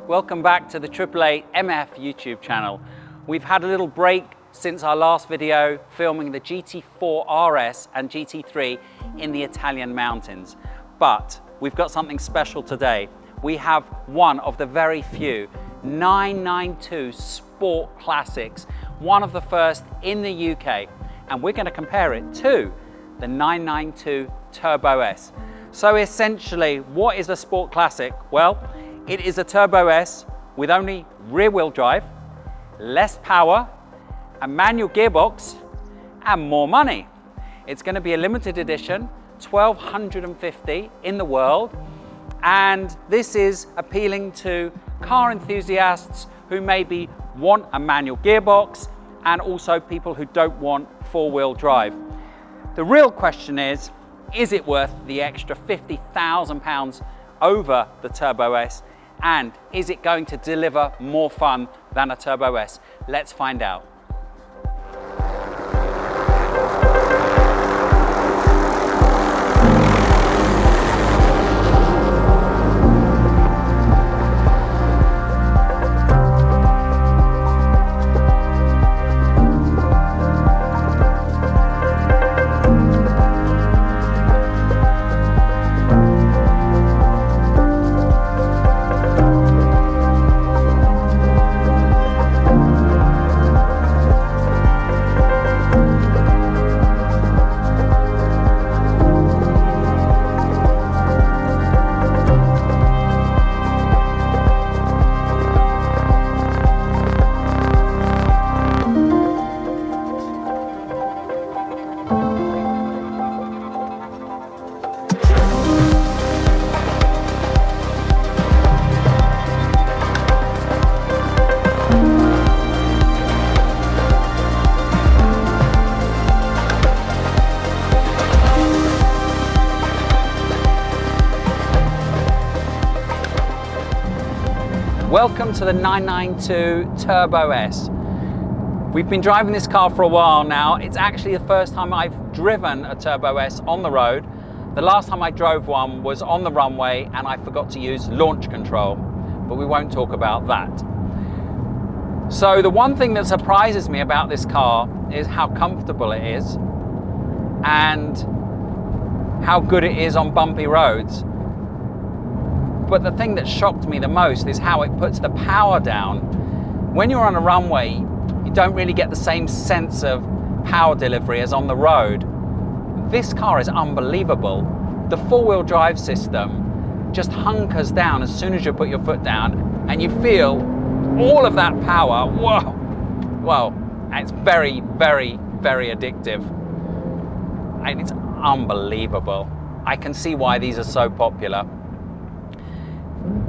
Welcome back to the AAA MF YouTube channel. We've had a little break since our last video filming the GT4 RS and GT3 in the Italian mountains. But we've got something special today. We have one of the very few 992 Sport Classics, one of the first in the UK, and we're going to compare it to the 992 Turbo S. So essentially, what is a Sport Classic? Well, it is a Turbo S with only rear-wheel drive, less power, a manual gearbox, and more money. It's going to be a limited edition, 1,250 in the world, and this is appealing to car enthusiasts who maybe want a manual gearbox and also people who don't want four-wheel drive. The real question is it worth the extra £50,000 over the Turbo S? And is it going to deliver more fun than a Turbo S? Let's find out. Welcome to the 992 Turbo S. We've been driving this car for a while now. It's actually the first time I've driven a Turbo S on the road. The last time I drove one was on the runway and I forgot to use launch control, but we won't talk about that. So the one thing that surprises me about this car is how comfortable it is and how good it is on bumpy roads. But the thing that shocked me the most is how it puts the power down. When you're on a runway, you don't really get the same sense of power delivery as on the road. This car is unbelievable. The four-wheel drive system just hunkers down as soon as you put your foot down and you feel all of that power. Whoa! Whoa! And it's very, very, very addictive. And it's unbelievable. I can see why these are so popular.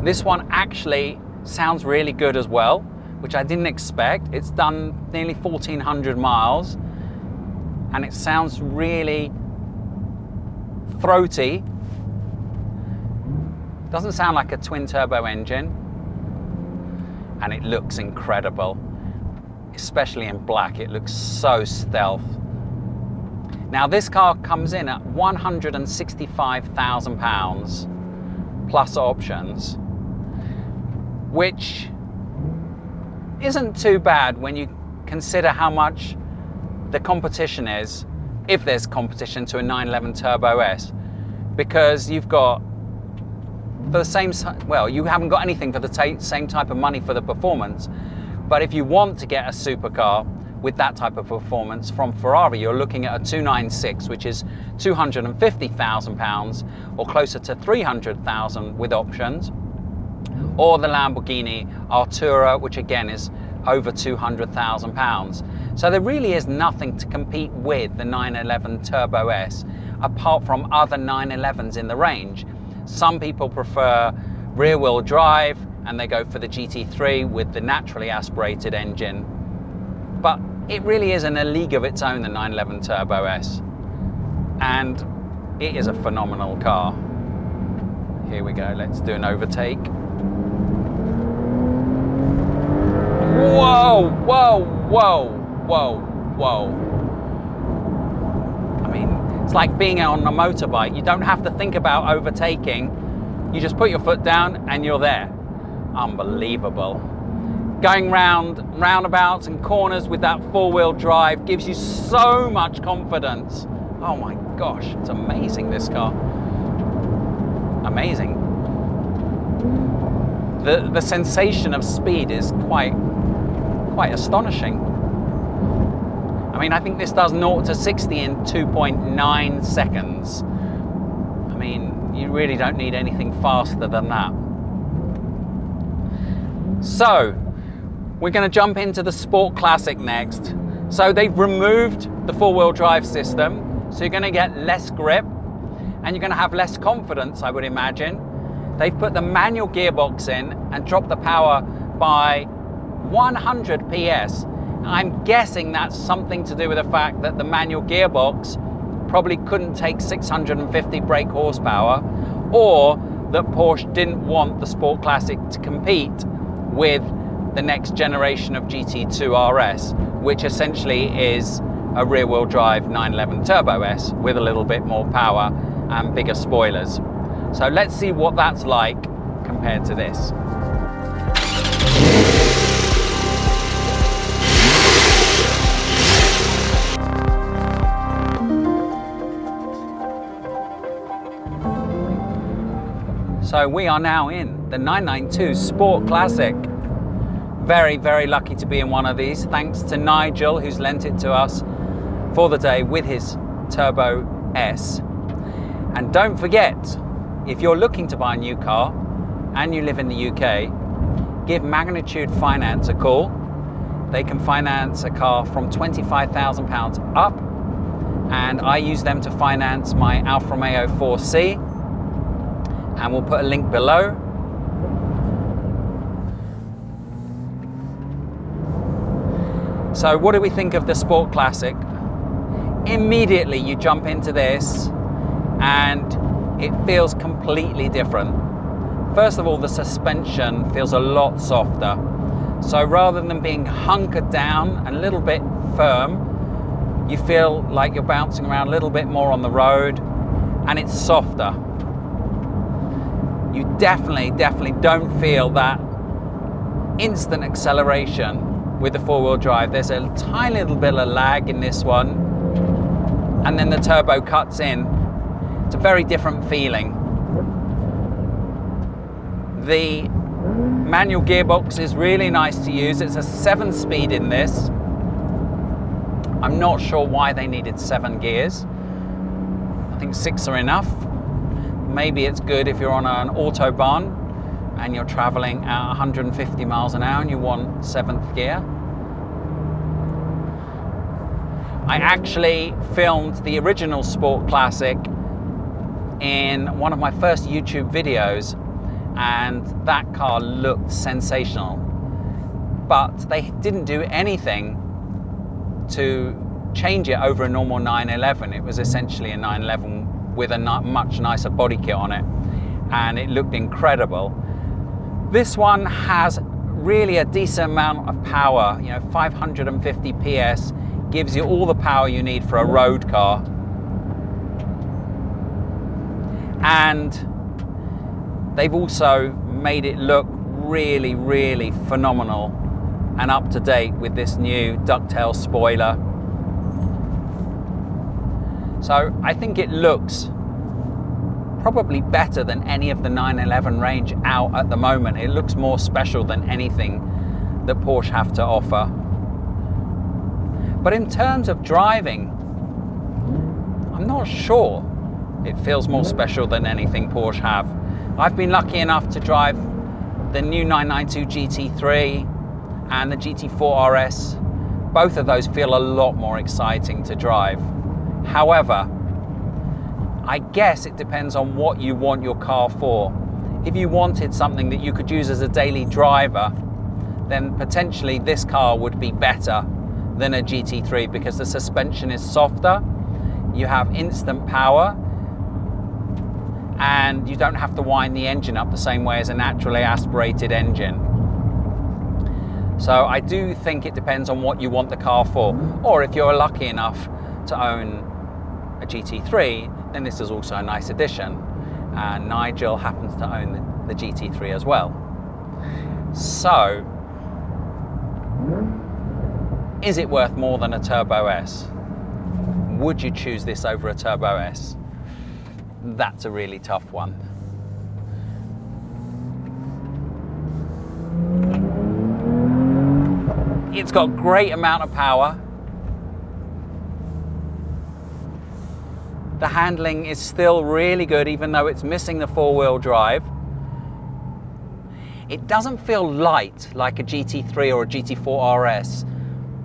This one actually sounds really good as well, which I didn't expect. It's done nearly 1,400 miles and it sounds really throaty. Doesn't sound like a twin turbo engine, and it looks incredible, especially in black. It looks so stealth. Now this car comes in at £165,000 plus options, which isn't too bad when you consider how much the competition is, if there's competition to a 911 Turbo S, because you've got, for the same, well, you haven't got anything for the same type of money for the performance, but if you want to get a supercar with that type of performance from Ferrari, you're looking at a 296, which is £250,000 or closer to 300,000 with options. or the Lamborghini Artura, which again is over £200,000. So there really is nothing to compete with the 911 Turbo S, apart from other 911s in the range. Some people prefer rear-wheel drive and they go for the GT3 with the naturally aspirated engine. But it really is in a league of its own, the 911 Turbo S. And it is a phenomenal car. Here we go, let's do an overtake. Whoa, whoa, whoa, whoa, whoa. I mean, it's like being on a motorbike. You don't have to think about overtaking. You just put your foot down and you're there. Unbelievable. Going round roundabouts and corners with that four-wheel drive gives you so much confidence. Oh my gosh, it's amazing, this car. Amazing. The sensation of speed is quite astonishing. I mean, I think this does 0 to 60 in 2.9 seconds. I mean, you really don't need anything faster than that. So, we're going to jump into the Sport Classic next. So they've removed the four-wheel drive system, so you're going to get less grip and you're going to have less confidence, I would imagine. They've put the manual gearbox in and dropped the power by 100 PS. I'm guessing that's something to do with the fact that the manual gearbox probably couldn't take 650 brake horsepower, or that Porsche didn't want the Sport Classic to compete with the next generation of GT2 RS, which essentially is a rear-wheel drive 911 Turbo S with a little bit more power and bigger spoilers. So let's see what that's like compared to this. So we are now in the 992 Sport Classic. Very, very lucky to be in one of these. Thanks to Nigel, who's lent it to us for the day with his Turbo S. And don't forget, if you're looking to buy a new car and you live in the UK, give Magnitude Finance a call. They can finance a car from £25,000 up, and I use them to finance my Alfa Romeo 4C, and we'll put a link below. So what do we think of the Sport Classic? Immediately you jump into this and it feels completely different. First of all, the suspension feels a lot softer. So rather than being hunkered down and a little bit firm, you feel like you're bouncing around a little bit more on the road, and it's softer. You definitely don't feel that instant acceleration with the four-wheel drive. There's a tiny little bit of lag in this one, and then the turbo cuts in. It's a very different feeling. The manual gearbox is really nice to use. It's a 7-speed in this. I'm not sure why they needed 7 gears. I think 6 are enough. Maybe it's good if you're on an autobahn and you're traveling at 150 miles an hour and you want 7th gear. I actually filmed the original Sport Classic in one of my first YouTube videos, and that car looked sensational. But they didn't do anything to change it over a normal 911. It was essentially a 911 with a much nicer body kit on it, and it looked incredible. This one has really a decent amount of power, 550 PS, gives you all the power you need for a road car. And they've also made it look really, really phenomenal and up to date with this new ducktail spoiler. So I think it looks probably better than any of the 911 range out at the moment. It looks more special than anything that Porsche have to offer. But in terms of driving, I'm not sure it feels more special than anything Porsche have. I've been lucky enough to drive the new 992 GT3 and the GT4 RS, both of those feel a lot more exciting to drive. However, I guess it depends on what you want your car for. If you wanted something that you could use as a daily driver, then potentially this car would be better than a GT3 because the suspension is softer, you have instant power, and you don't have to wind the engine up the same way as a naturally aspirated engine. So I do think it depends on what you want the car for. Or if you're lucky enough to own a GT3, then this is also a nice addition. And Nigel happens to own the GT3 as well. So, is it worth more than a Turbo S? Would you choose this over a Turbo S? That's a really tough one. It's got a great amount of power. The handling is still really good, even though it's missing the four-wheel drive. It doesn't feel light like a GT3 or a GT4 RS.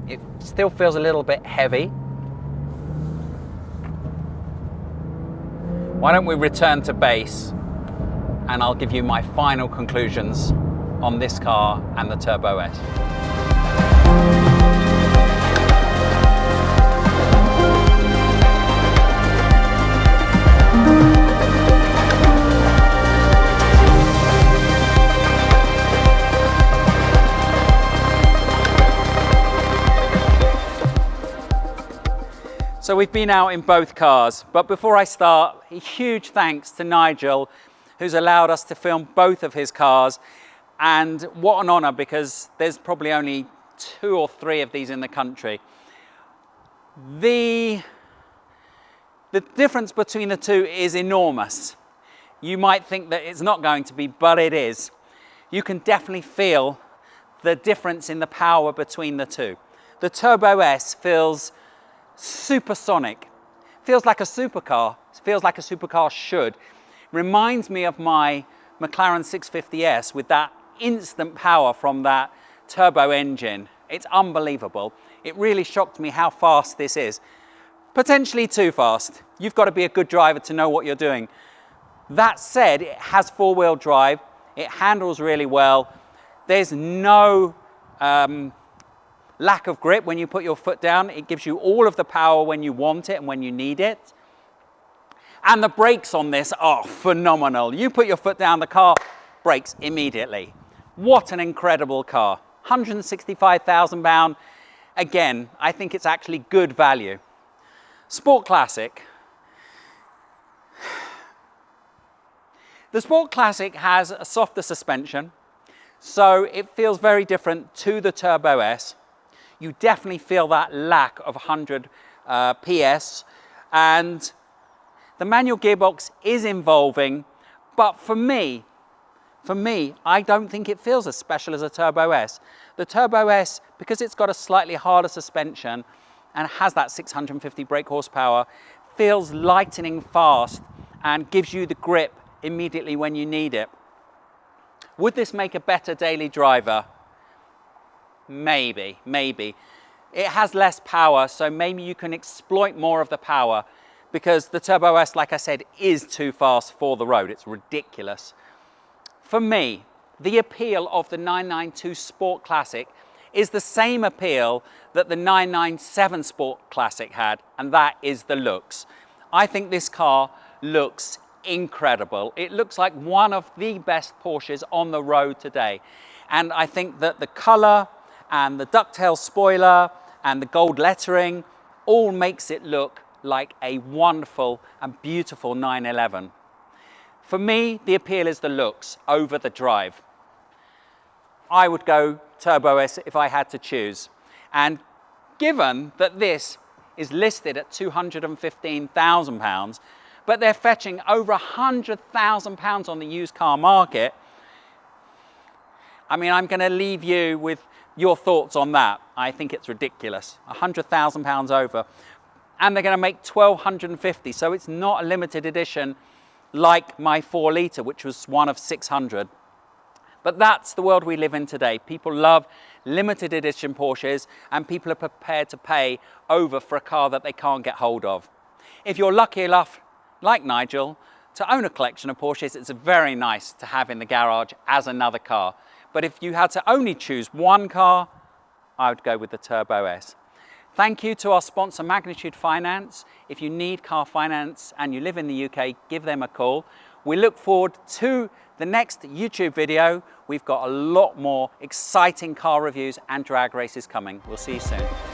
It still feels a little bit heavy. Why don't we return to base and I'll give you my final conclusions on this car and the Turbo S. So we've been out in both cars, but before I start, a huge thanks to Nigel, who's allowed us to film both of his cars. And what an honor, because there's probably only 2 or 3 of these in the country. The difference between the two is enormous. You might think that it's not going to be, but it is. You can definitely feel the difference in the power between the two. The Turbo S feels supersonic, feels like a supercar, feels like a supercar should. Reminds me of my McLaren 650S with that instant power from that turbo engine. It's unbelievable. It really shocked me how fast this is. Potentially too fast. You've got to be a good driver to know what you're doing. That said, it has four-wheel drive. It handles really well. There's no lack of grip when you put your foot down. It gives you all of the power when you want it and when you need it. And the brakes on this are phenomenal. You put your foot down, the car brakes immediately. What an incredible car. £165,000. Again, I think it's actually good value. Sport Classic. The Sport Classic has a softer suspension, so it feels very different to the Turbo S. You definitely feel that lack of 100 PS, and the manual gearbox is involving, but for me, I don't think it feels as special as a Turbo S. The Turbo S, because it's got a slightly harder suspension and has that 650 brake horsepower, feels lightning fast and gives you the grip immediately when you need it. Would this make a better daily driver? Maybe. It has less power, so maybe you can exploit more of the power, because the Turbo S, like I said, is too fast for the road. It's ridiculous. For me, the appeal of the 992 Sport Classic is the same appeal that the 997 Sport Classic had, and that is the looks. I think this car looks incredible. It looks like one of the best Porsches on the road today. And I think that the color and the ducktail spoiler and the gold lettering all makes it look like a wonderful and beautiful 911. For me, the appeal is the looks over the drive. I would go Turbo S if I had to choose. And given that this is listed at £215,000, but they're fetching over £100,000 on the used car market, I mean, I'm going to leave you with your thoughts on that. I think it's ridiculous. £100,000 over. And they're going to make 1,250. So it's not a limited edition like my 4 litre, which was one of 600. But that's the world we live in today. People love limited edition Porsches, and people are prepared to pay over for a car that they can't get hold of. If you're lucky enough, like Nigel, to own a collection of Porsches, it's very nice to have in the garage as another car. But if you had to only choose one car, I would go with the Turbo S. Thank you to our sponsor Magnitude Finance. If you need car finance and you live in the UK, give them a call. We look forward to the next YouTube video. We've got a lot more exciting car reviews and drag races coming. We'll see you soon.